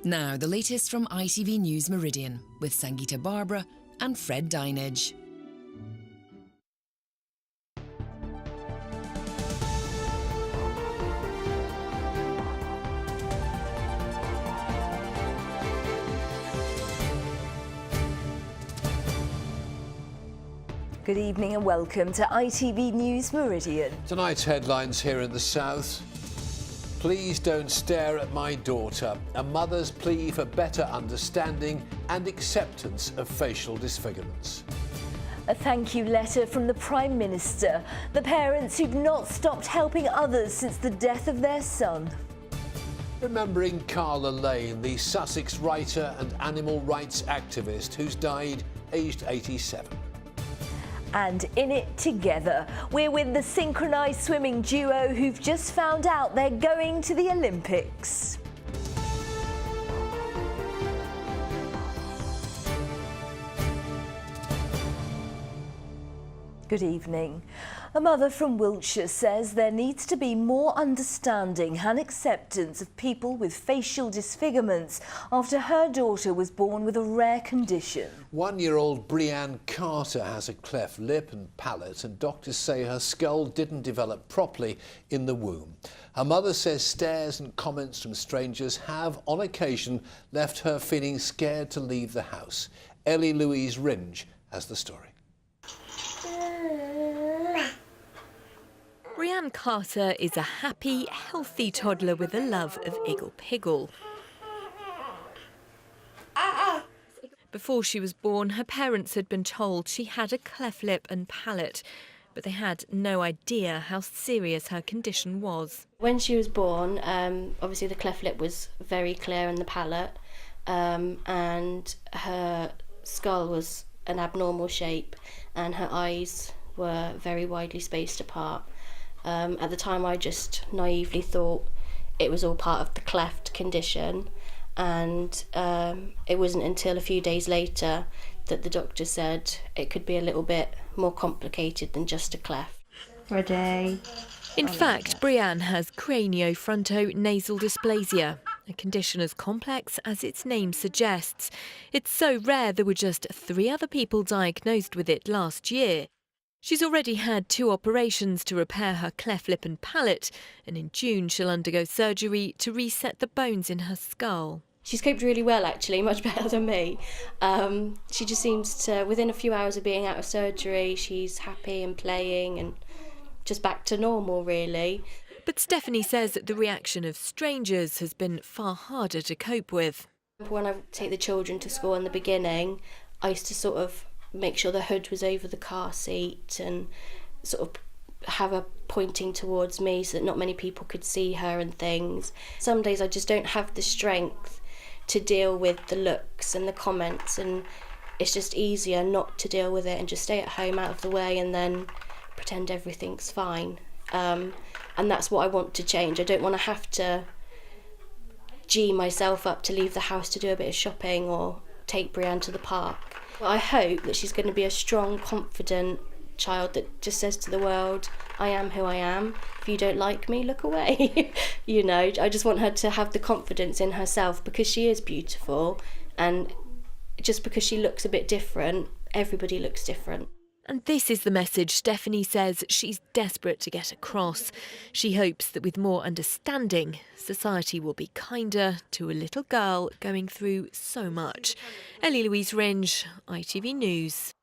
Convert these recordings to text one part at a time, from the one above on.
Now, the latest from ITV News Meridian with Sangeeta Barbara and Fred Dinage. Good evening and welcome to ITV News Meridian. Tonight's headlines here in the south. Please don't stare at my daughter. A mother's plea for better understanding and acceptance of facial disfigurements. A thank you letter from the Prime Minister. The parents who've not stopped helping others since the death of their son. Remembering Carla Lane, the Sussex writer and animal rights activist who's died aged 87. And in it together, we're with the synchronised swimming duo who've just found out they're going to the Olympics. Good evening. A mother from Wiltshire says there needs to be more understanding and acceptance of people with facial disfigurements after her daughter was born with a rare condition. 1-year-old Brianne Carter has a cleft lip and palate, and doctors say her skull didn't develop properly in the womb. Her mother says stares and comments from strangers have, on occasion, left her feeling scared to leave the house. Ellie Louise Ringe has the story. Brianne Carter is a happy, healthy toddler with a love of Iggle-Piggle. Before she was born, her parents had been told she had a cleft lip and palate, but they had no idea how serious her condition was. When she was born, obviously the cleft lip was very clear in the palate, and her skull was an abnormal shape, and her eyes were very widely spaced apart. At the time, I just naively thought it was all part of the cleft condition, and it wasn't until a few days later that the doctor said it could be a little bit more complicated than just a cleft. Ready? In fact, Brianne has craniofrontonasal dysplasia, a condition as complex as its name suggests. It's so rare there were just 3 other people diagnosed with it last year. She's already had 2 operations to repair her cleft lip and palate, and in June she'll undergo surgery to reset the bones in her skull. She's coped really well, actually, much better than me. She just seems to, within a few hours of being out of surgery, she's happy and playing and just back to normal, really. But Stephanie says that the reaction of strangers has been far harder to cope with. When I take the children to school in the beginning, I used to sort of make sure the hood was over the car seat and sort of have her pointing towards me so that not many people could see her and things. Some days I just don't have the strength to deal with the looks and the comments, and it's just easier not to deal with it and just stay at home out of the way and then pretend everything's fine. And that's what I want to change. I don't want to have to gee myself up to leave the house to do a bit of shopping or take Brianne to the park. I hope that she's going to be a strong, confident child that just says to the world, I am who I am. If you don't like me, look away. You know, I just want her to have the confidence in herself because she is beautiful, and just because she looks a bit different, everybody looks different. And this is the message Stephanie says she's desperate to get across. She hopes that with more understanding, society will be kinder to a little girl going through so much. Ellie Louise Ringe, ITV News.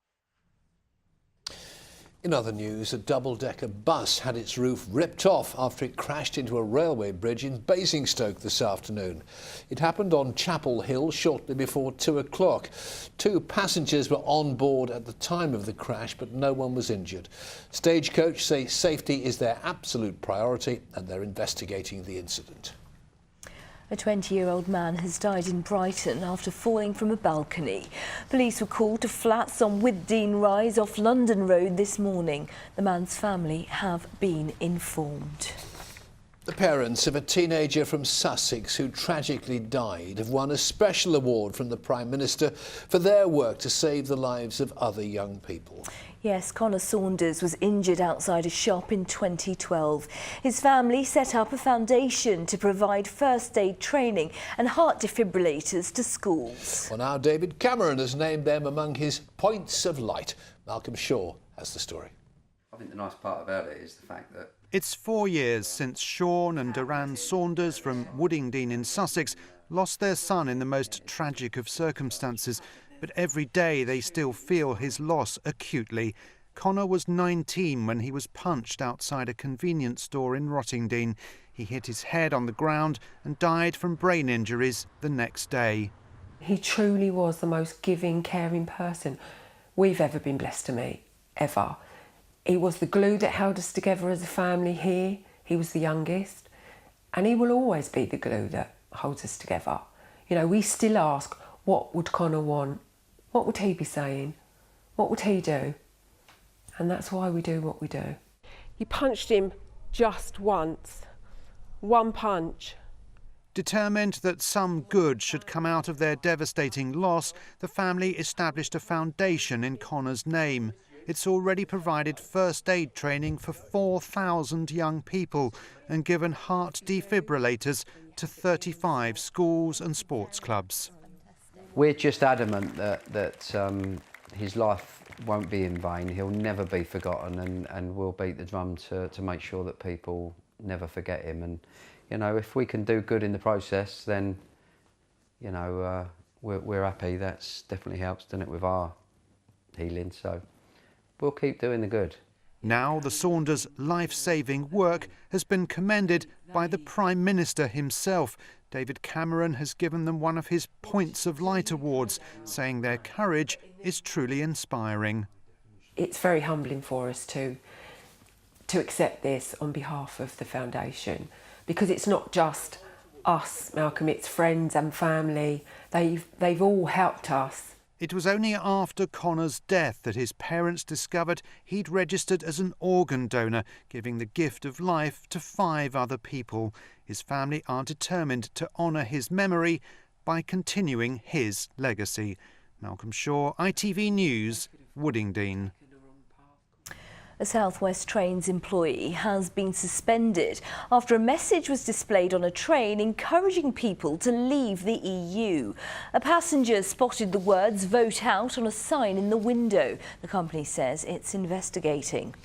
In other news, a double-decker bus had its roof ripped off after it crashed into a railway bridge in Basingstoke this afternoon. It happened on Chapel Hill shortly before 2 o'clock. 2 passengers were on board at the time of the crash, but no one was injured. Stagecoach say safety is their absolute priority and they're investigating the incident. A 20-year-old man has died in Brighton after falling from a balcony. Police were called to flats on Withdean Rise off London Road this morning. The man's family have been informed. The parents of a teenager from Sussex who tragically died have won a special award from the Prime Minister for their work to save the lives of other young people. Yes, Connor Saunders was injured outside a shop in 2012. His family set up a foundation to provide first aid training and heart defibrillators to schools. Well, now David Cameron has named them among his points of light. Malcolm Shaw has the story. I think the nice part about it is the fact that it's 4 years since Sean and Duran Saunders from Woodingdean in Sussex lost their son in the most tragic of circumstances. But every day they still feel his loss acutely. Connor was 19 when he was punched outside a convenience store in Rottingdean. He hit his head on the ground and died from brain injuries the next day. He truly was the most giving, caring person we've ever been blessed to meet, ever. He was the glue that held us together as a family here. He was the youngest, and he will always be the glue that holds us together. You know, we still ask, what would Connor want? What would he be saying? What would he do? And that's why we do what we do. You punched him just once. One punch. Determined that some good should come out of their devastating loss, the family established a foundation in Connor's name. It's already provided first aid training for 4,000 young people and given heart defibrillators to 35 schools and sports clubs. we're just adamant that his life won't be in vain. He'll never be forgotten, and we'll beat the drum to make sure that people never forget him. And you know, if we can do good in the process, then you know we're happy. That's definitely helps, doesn't it, with our healing. So we'll keep doing the good. Now the Saunders life-saving work has been commended by the Prime Minister himself. David Cameron has given them one of his Points of Light awards, saying their courage is truly inspiring. It's very humbling for us to accept this on behalf of the foundation, because it's not just us, Malcolm, it's friends and family. They've all helped us. It was only after Connor's death that his parents discovered he'd registered as an organ donor, giving the gift of life to 5 other people. His family are determined to honour his memory by continuing his legacy. Malcolm Shaw, ITV News, Woodingdean. A South West Trains employee has been suspended after a message was displayed on a train encouraging people to leave the EU. A passenger spotted the words "Vote Out" on a sign in the window. The company says it's investigating.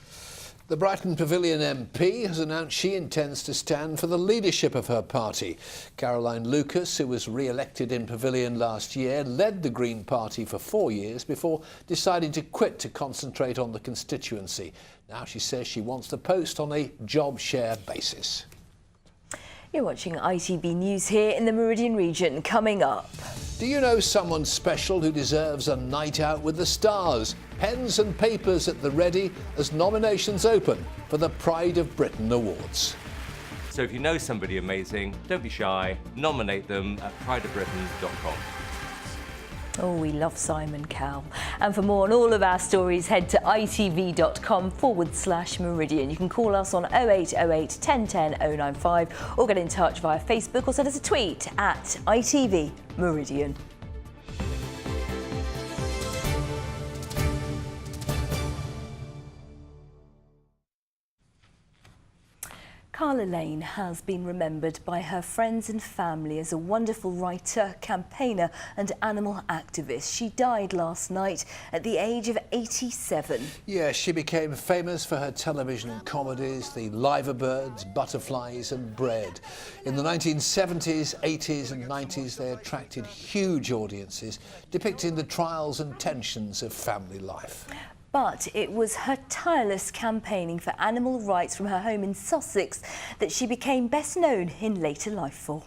The Brighton Pavilion MP has announced she intends to stand for the leadership of her party. Caroline Lucas, who was re-elected in Pavilion last year, led the Green Party for 4 years before deciding to quit to concentrate on the constituency. Now she says she wants the post on a job share basis. You're watching ITV News here in the Meridian region. Coming up. Do you know someone special who deserves a night out with the stars? Pens and papers at the ready as nominations open for the Pride of Britain Awards. So if you know somebody amazing, don't be shy, nominate them at prideofbritain.com. Oh, we love Simon Cowell. And for more on all of our stories, head to itv.com/Meridian. You can call us on 0808 1010 095 or get in touch via Facebook or send us a tweet at ITV Meridian. Carla Lane has been remembered by her friends and family as a wonderful writer, campaigner and animal activist. She died last night at the age of 87. Yes, she became famous for her television comedies, The Liverbirds, Butterflies and Bread. In the 1970s, 80s and 90s, they attracted huge audiences, depicting the trials and tensions of family life. But it was her tireless campaigning for animal rights from her home in Sussex that she became best known in later life for.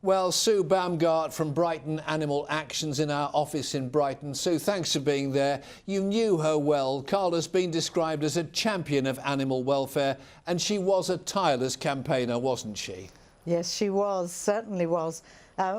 Well, Sue Baumgart from Brighton Animal Actions in our office in Brighton. Sue, thanks for being there. You knew her well. Carla's been described as a champion of animal welfare, and she was a tireless campaigner, wasn't she? Yes, she was, certainly was.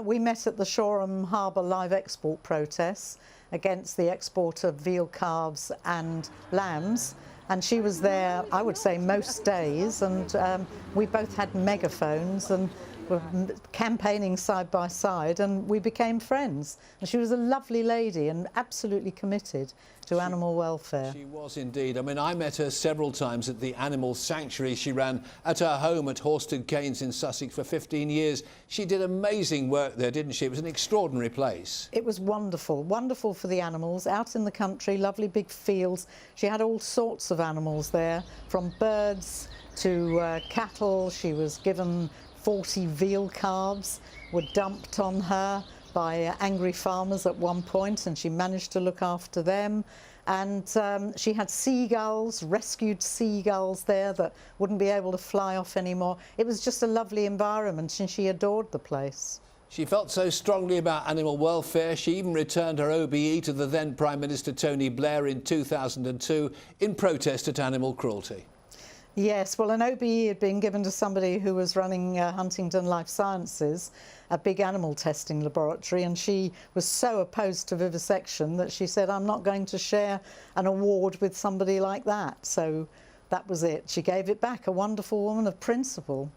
We met at the Shoreham Harbour live export protests against the export of veal calves and lambs, And she was there, I would say, most days, and we both had megaphones and were campaigning side by side, and we became friends. And she was a lovely lady and absolutely committed to animal welfare. She was indeed. I mean, I met her several times at the animal sanctuary she ran at her home at Horsted Canes in Sussex for 15 years. She did amazing work there, didn't she? It was an extraordinary place. It was wonderful, wonderful for the animals, out in the country, lovely big fields. She had all sorts of animals there, from birds to cattle. She was given 40 veal calves, were dumped on her by angry farmers at one point, and she managed to look after them. And she had seagulls, rescued seagulls there that wouldn't be able to fly off anymore. It was just a lovely environment, and she adored the place. She felt so strongly about animal welfare, she even returned her OBE to the then Prime Minister Tony Blair in 2002 in protest at animal cruelty. Yes, well, an OBE had been given to somebody who was running Huntingdon Life Sciences, a big animal testing laboratory, and she was so opposed to vivisection that she said, I'm not going to share an award with somebody like that. So that was it. She gave it back, a wonderful woman of principle.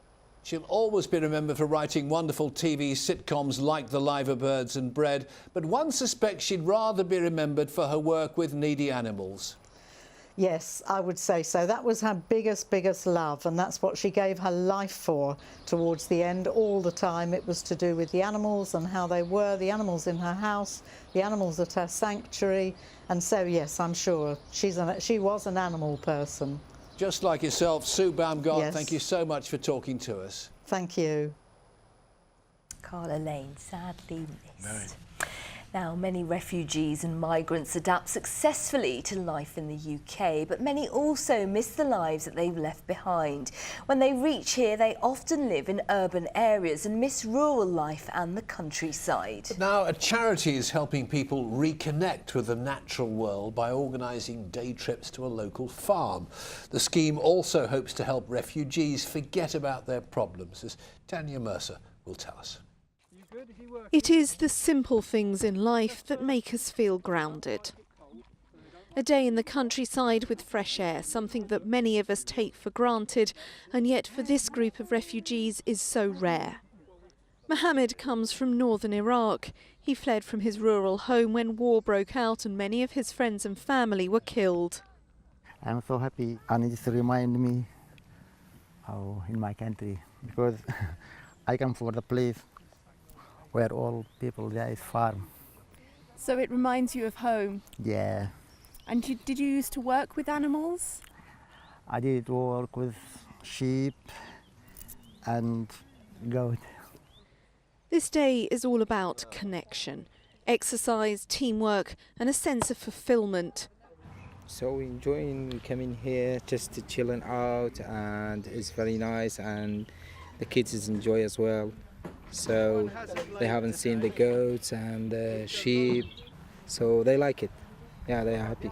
She'll always be remembered for writing wonderful TV sitcoms like The Liver Birds and Bread, but one suspects she'd rather be remembered for her work with needy animals. Yes, I would say so. That was her biggest love, and that's what she gave her life for towards the end. All the time it was to do with the animals and how they were, the animals in her house, the animals at her sanctuary. And so, yes, I'm sure she was an animal person. Just like yourself, Sue Baumgart, Yes. thank you so much for talking to us. Thank you. Carla Lane, sadly missed. Now, many refugees and migrants adapt successfully to life in the UK, but many also miss the lives that they've left behind. When they reach here, they often live in urban areas and miss rural life and the countryside. But now, a charity is helping people reconnect with the natural world by organising day trips to a local farm. The scheme also hopes to help refugees forget about their problems, as Tanya Mercer will tell us. It is the simple things in life that make us feel grounded. A day in the countryside with fresh air, something that many of us take for granted, and yet for this group of refugees is so rare. Mohammed comes from northern Iraq. He fled from his rural home when war broke out and many of his friends and family were killed. I'm so happy, and it just reminds me how in my country, because I come from the place where all people there is farm. So it reminds you of home? Yeah. And did you used to work with animals? I did work with sheep and goat. This day is all about connection, exercise, teamwork and a sense of fulfillment. So we enjoying coming here just to chilling out, and it's very nice, and the kids enjoy as well. So they haven't seen the goats and the sheep, so they like it. Yeah, they are happy.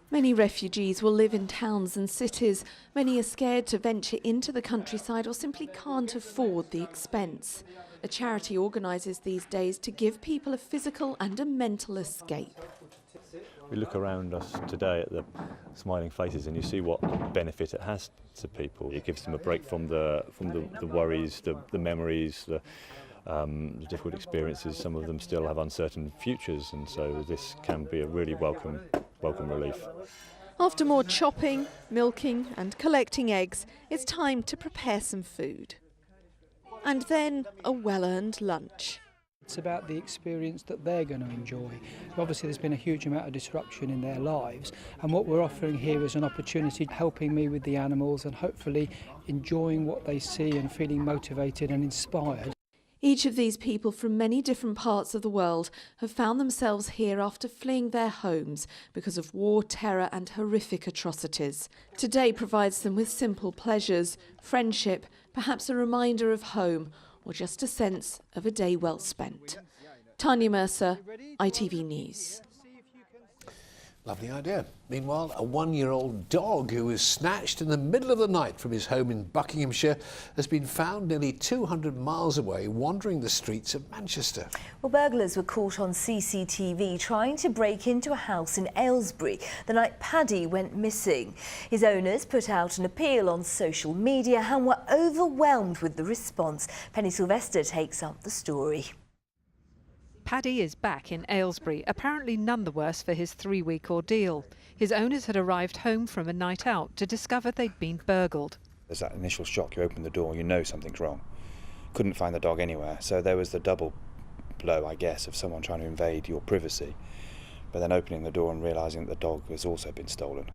Many refugees will live in towns and cities. Many are scared to venture into the countryside or simply can't afford the expense. A charity organises these days to give people a physical and a mental escape. We look around us today at the smiling faces and you see what benefit it has to people. It gives them a break from the worries, the memories, the difficult experiences. Some of them still have uncertain futures, and so this can be a really welcome relief. After more chopping, milking and collecting eggs, it's time to prepare some food. And then a well-earned lunch. It's about the experience that they're going to enjoy. Obviously there's been a huge amount of disruption in their lives, and what we're offering here is an opportunity helping me with the animals and hopefully enjoying what they see and feeling motivated and inspired. Each of these people from many different parts of the world have found themselves here after fleeing their homes because of war, terror and horrific atrocities. Today provides them with simple pleasures, friendship, perhaps a reminder of home, or just a sense of a day well spent. Tanya Mercer, ITV News. Lovely idea. Meanwhile, a one-year-old dog who was snatched in the middle of the night from his home in Buckinghamshire has been found nearly 200 miles away, wandering the streets of Manchester. Well, burglars were caught on CCTV trying to break into a house in Aylesbury the night Paddy went missing. His owners put out an appeal on social media and were overwhelmed with the response. Penny Sylvester takes up the story. Paddy is back in Aylesbury, apparently none the worse for his 3-week ordeal. His owners had arrived home from a night out to discover they'd been burgled. There's that initial shock, you open the door, you know something's wrong. Couldn't find the dog anywhere, so there was the double blow, I guess, of someone trying to invade your privacy, but then opening the door and realising that the dog has also been stolen.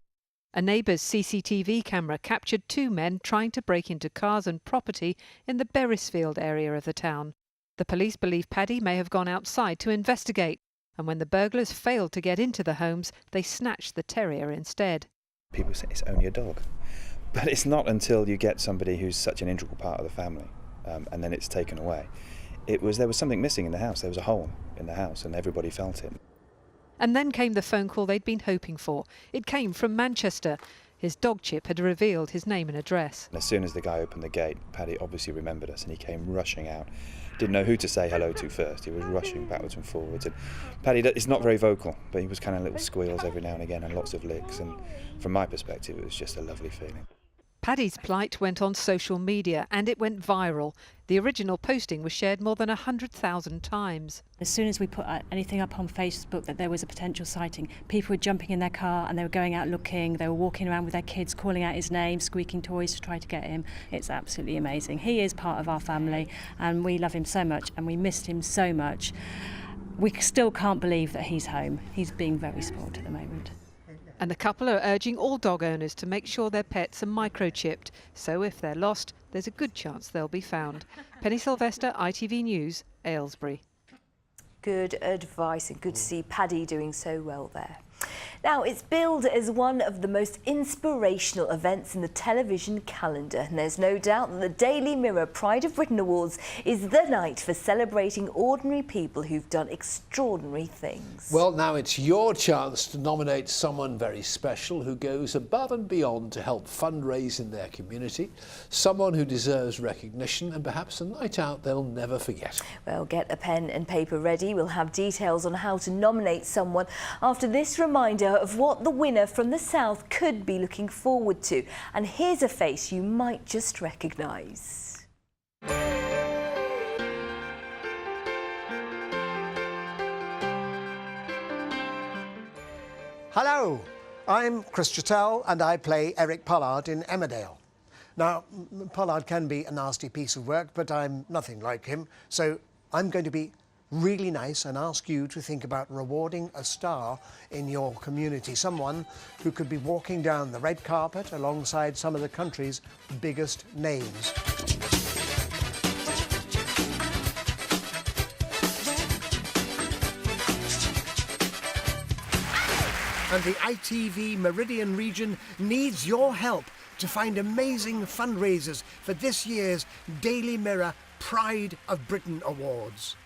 A neighbour's CCTV camera captured 2 men trying to break into cars and property in the Beresfield area of the town. The police believe Paddy may have gone outside to investigate, and when the burglars failed to get into the homes, they snatched the terrier instead. People say it's only a dog, but it's not until you get somebody who's such an integral part of the family, and then it's taken away. There was something missing in the house. There was a hole in the house, and everybody felt it. And then came the phone call they'd been hoping for. It came from Manchester. His dog chip had revealed his name and address. And as soon as the guy opened the gate, Paddy obviously remembered us, and he came rushing out. Didn't know who to say hello to first. He was rushing backwards and forwards. And Paddy is not very vocal, but he was kind of little squeals every now and again and lots of licks. And from my perspective, it was just a lovely feeling. Paddy's plight went on social media and it went viral. The original posting was shared more than 100,000 times. As soon as we put anything up on Facebook that there was a potential sighting, people were jumping in their car and they were going out looking, they were walking around with their kids, calling out his name, squeaking toys to try to get him. It's absolutely amazing. He is part of our family and we love him so much and we missed him so much. We still can't believe that he's home. He's being very spoiled at the moment. And the couple are urging all dog owners to make sure their pets are microchipped, so if they're lost, there's a good chance they'll be found. Penny Sylvester, ITV News, Aylesbury. Good advice and good to see Paddy doing so well there. Now, it's billed as one of the most inspirational events in the television calendar, and there's no doubt that the Daily Mirror Pride of Britain Awards is the night for celebrating ordinary people who've done extraordinary things. Well, now it's your chance to nominate someone very special who goes above and beyond to help fundraise in their community, someone who deserves recognition and perhaps a night out they'll never forget. Well, get a pen and paper ready. We'll have details on how to nominate someone after this reminder of what the winner from the South could be looking forward to. And here's a face you might just recognise. Hello, I'm Chris Chattel and I play Eric Pollard in Emmerdale. Now, Pollard can be a nasty piece of work, but I'm nothing like him, so I'm going to be really nice and ask you to think about rewarding a star in your community, someone who could be walking down the red carpet alongside some of the country's biggest names. And the ITV Meridian region needs your help to find amazing fundraisers for this year's Daily Mirror Pride of Britain Awards.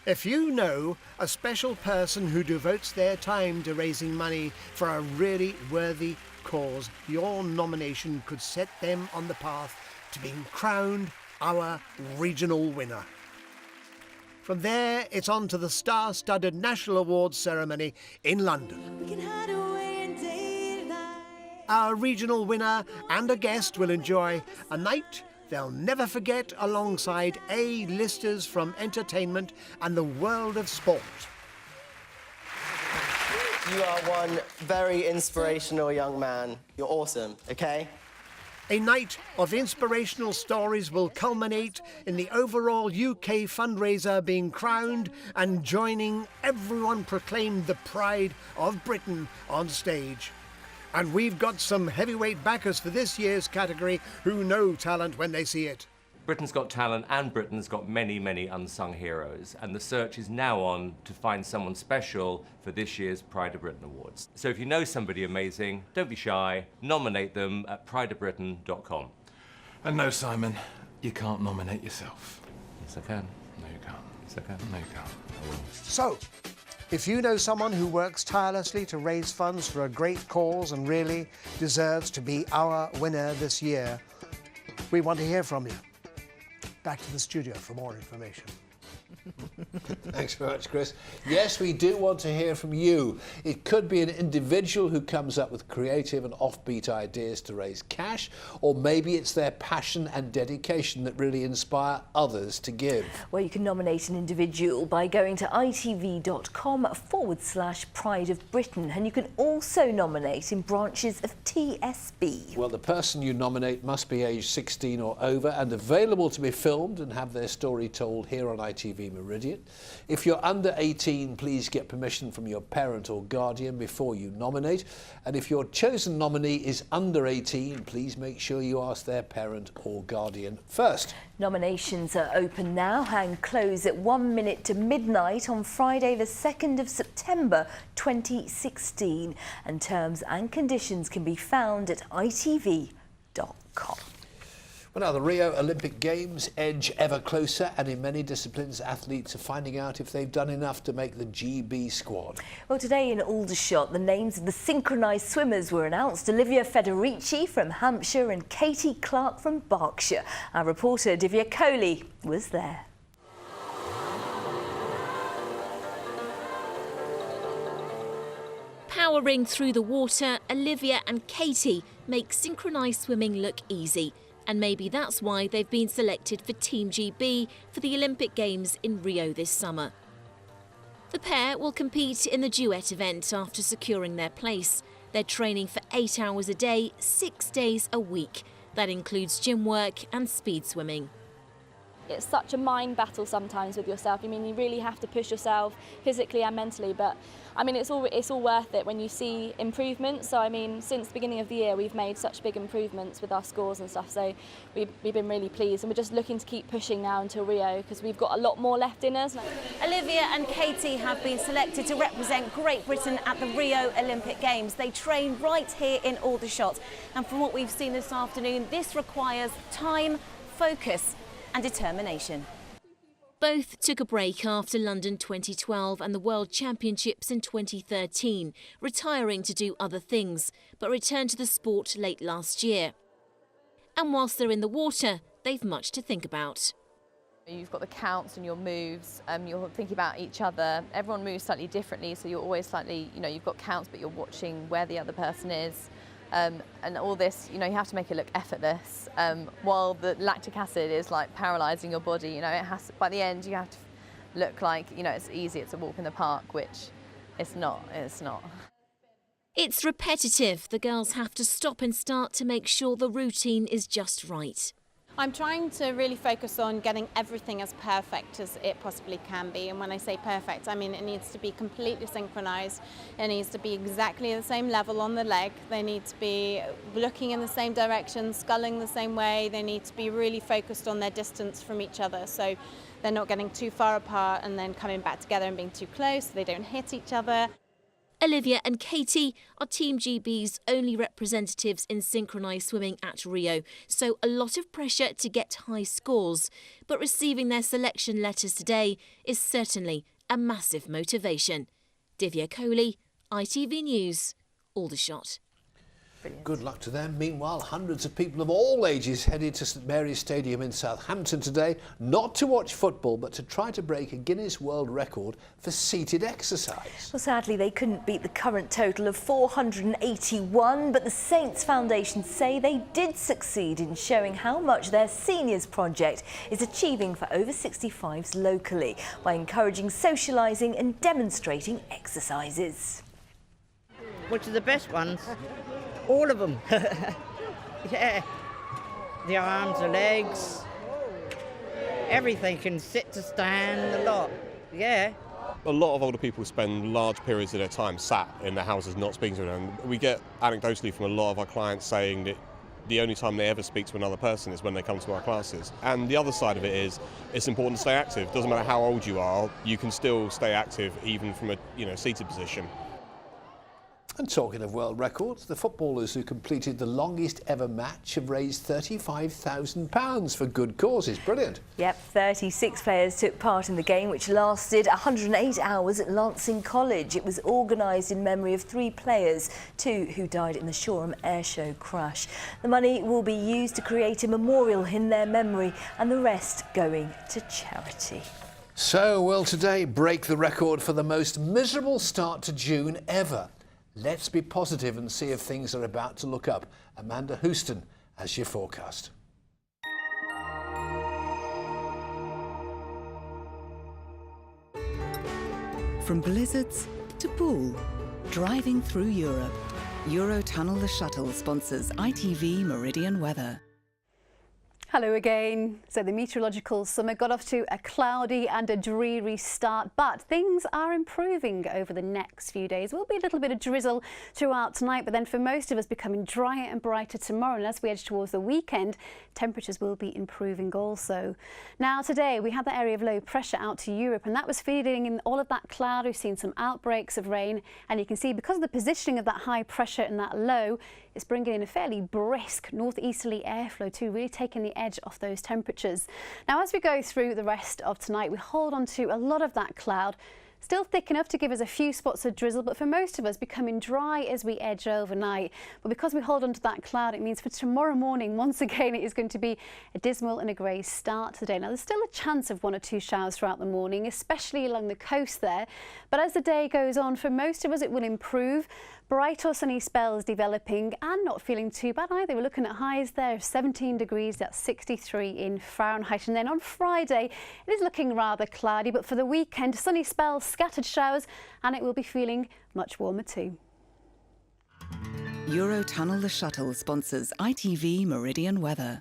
If you know a special person who devotes their time to raising money for a really worthy cause, your nomination could set them on the path to being crowned our regional winner. From there, it's on to the star-studded National Awards ceremony in London. Our regional winner and a guest will enjoy a night they'll never forget alongside A-listers from entertainment and the world of sport. You are one very inspirational young man. You're awesome, okay? A night of inspirational stories will culminate in the overall UK fundraiser being crowned and joining everyone proclaimed the Pride of Britain on stage. And we've got some heavyweight backers for this year's category who know talent when they see it. Britain's Got Talent and Britain's got many, many unsung heroes, and the search is now on to find someone special for this year's Pride of Britain Awards. So if you know somebody amazing, don't be shy, nominate them at prideofbritain.com. And no, Simon, you can't nominate yourself. Yes, I can. No, you can't. Yes, I can. No, you can't. I will. So, If you know someone who works tirelessly to raise funds for a great cause and really deserves to be our winner this year, we want to hear from you. Back to the studio for more information. Thanks very much, Chris. Yes, we do want to hear from you. It could be an individual who comes up with creative and offbeat ideas to raise cash, or maybe it's their passion and dedication that really inspire others to give. Well, you can nominate an individual by going to itv.com/Pride of Britain, and you can also nominate in branches of TSB. Well, the person you nominate must be aged 16 or over and available to be filmed and have their story told here on ITV Meridian. If you're under 18, please get permission from your parent or guardian before you nominate. And if your chosen nominee is under 18, please make sure you ask their parent or guardian first. Nominations are open now and close at 1 minute to midnight on Friday the 2nd of September 2016. And terms and conditions can be found at ITV.com. Well, now the Rio Olympic Games edge ever closer, and in many disciplines athletes are finding out if they've done enough to make the GB squad. Well, today in Aldershot, the names of the synchronised swimmers were announced. Olivia Federici from Hampshire and Katie Clark from Berkshire. Our reporter Divya Kohli was there. Powering through the water, Olivia and Katie make synchronised swimming look easy. And maybe that's why they've been selected for Team GB for the Olympic Games in Rio this summer. The pair will compete in the duet event after securing their place. They're training for 8 hours a day, 6 days a week. That includes gym work and speed swimming. It's such a mind battle sometimes with yourself. I mean, you really have to push yourself physically and mentally, but I mean, it's all worth it when you see improvements. So I mean, since the beginning of the year, we've made such big improvements with our scores and stuff. So we've been really pleased, and we're just looking to keep pushing now until Rio because we've got a lot more left in us. Olivia and Katie have been selected to represent Great Britain at the Rio Olympic Games. They train right here in Aldershot, and from what we've seen this afternoon, this requires time, focus and determination. Both took a break after London 2012 and the World Championships in 2013, retiring to do other things, but returned to the sport late last year. And whilst they're in the water, they've much to think about. You've got the counts and your moves, you're thinking about each other. Everyone moves slightly differently, so you're always slightly, you've got counts, but you're watching where the other person is. And all this, you have to make it look effortless, while the lactic acid is like paralysing your body. It has to, by the end, you have to look like, it's easy, it's a walk in the park, which it's not. It's repetitive. The girls have to stop and start to make sure the routine is just right. I'm trying to really focus on getting everything as perfect as it possibly can be. And when I say perfect, I mean it needs to be completely synchronized. It needs to be exactly the same level on the leg. They need to be looking in the same direction, sculling the same way. They need to be really focused on their distance from each other. So they're not getting too far apart and then coming back together and being too close so they don't hit each other. Olivia and Katie are Team GB's only representatives in synchronised swimming at Rio, so a lot of pressure to get high scores. But receiving their selection letters today is certainly a massive motivation. Divya Kohli, ITV News, Aldershot. Brilliant. Good luck to them. Meanwhile, hundreds of people of all ages headed to St Mary's Stadium in Southampton today, not to watch football, but to try to break a Guinness World Record for seated exercise. Well, sadly, they couldn't beat the current total of 481, but the Saints Foundation say they did succeed in showing how much their seniors project is achieving for over 65s locally by encouraging socialising and demonstrating exercises. Which are the best ones? All of them. Yeah. The arms, the legs, everything, can sit to stand, a lot. Yeah. A lot of older people spend large periods of their time sat in their houses not speaking to anyone. We get anecdotally from a lot of our clients saying that the only time they ever speak to another person is when they come to our classes. And the other side of it is it's important to stay active. Doesn't matter how old you are, you can still stay active even from a seated position. And talking of world records, the footballers who completed the longest ever match have raised £35,000 for good causes. Brilliant. Yep, 36 players took part in the game, which lasted 108 hours at Lancing College. It was organised in memory of 3 players, 2 who died in the Shoreham airshow crash. The money will be used to create a memorial in their memory and the rest going to charity. So, will today break the record for the most miserable start to June ever? Let's be positive and see if things are about to look up. Amanda Houston has your forecast. From blizzards to pool, driving through Europe. Eurotunnel the Shuttle sponsors ITV Meridian weather. Hello again. So the meteorological summer got off to a cloudy and a dreary start, but things are improving over the next few days. Will be a little bit of drizzle throughout tonight, but then for most of us becoming drier and brighter tomorrow. And as we edge towards the weekend, temperatures will be improving also. Now today we had that area of low pressure out to Europe, and that was feeding in all of that cloud. We've seen some outbreaks of rain, and you can see because of the positioning of that high pressure and that low, it's bringing in a fairly brisk northeasterly airflow too, really taking the edge off those temperatures. Now as we go through the rest of tonight, we hold on to a lot of that cloud. Still thick enough to give us a few spots of drizzle, but for most of us becoming dry as we edge overnight. But because we hold on to that cloud, it means for tomorrow morning, once again, it is going to be a dismal and a grey start to the day. Now, there's still a chance of 1 or 2 showers throughout the morning, especially along the coast there. But as the day goes on, for most of us, it will improve. Bright or sunny spells developing and not feeling too bad either. We're looking at highs there of 17 degrees, that's 63 in Fahrenheit. And then on Friday, it is looking rather cloudy, but for the weekend, sunny spells, scattered showers, and it will be feeling much warmer too. Eurotunnel the Shuttle sponsors ITV Meridian weather.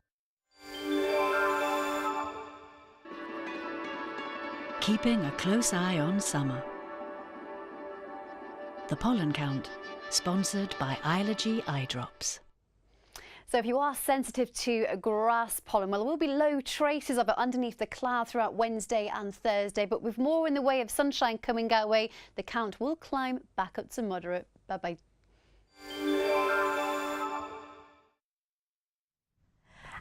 Keeping a close eye on summer. The Pollen Count, sponsored by Ilogy Eye Drops. So if you are sensitive to grass pollen, well, there will be low traces of it underneath the cloud throughout Wednesday and Thursday, but with more in the way of sunshine coming our way, the count will climb back up to moderate. Bye-bye.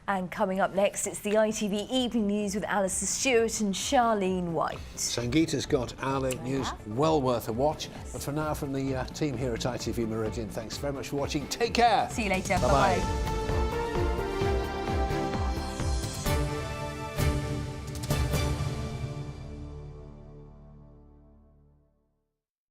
And coming up next, it's the ITV Evening News with Alistair Stewart and Charlene White. Sangeeta's got our late news, well worth a watch. But for now, from the team here at ITV Meridian, thanks very much for watching. Take care. See you later. Bye-bye. Bye-bye.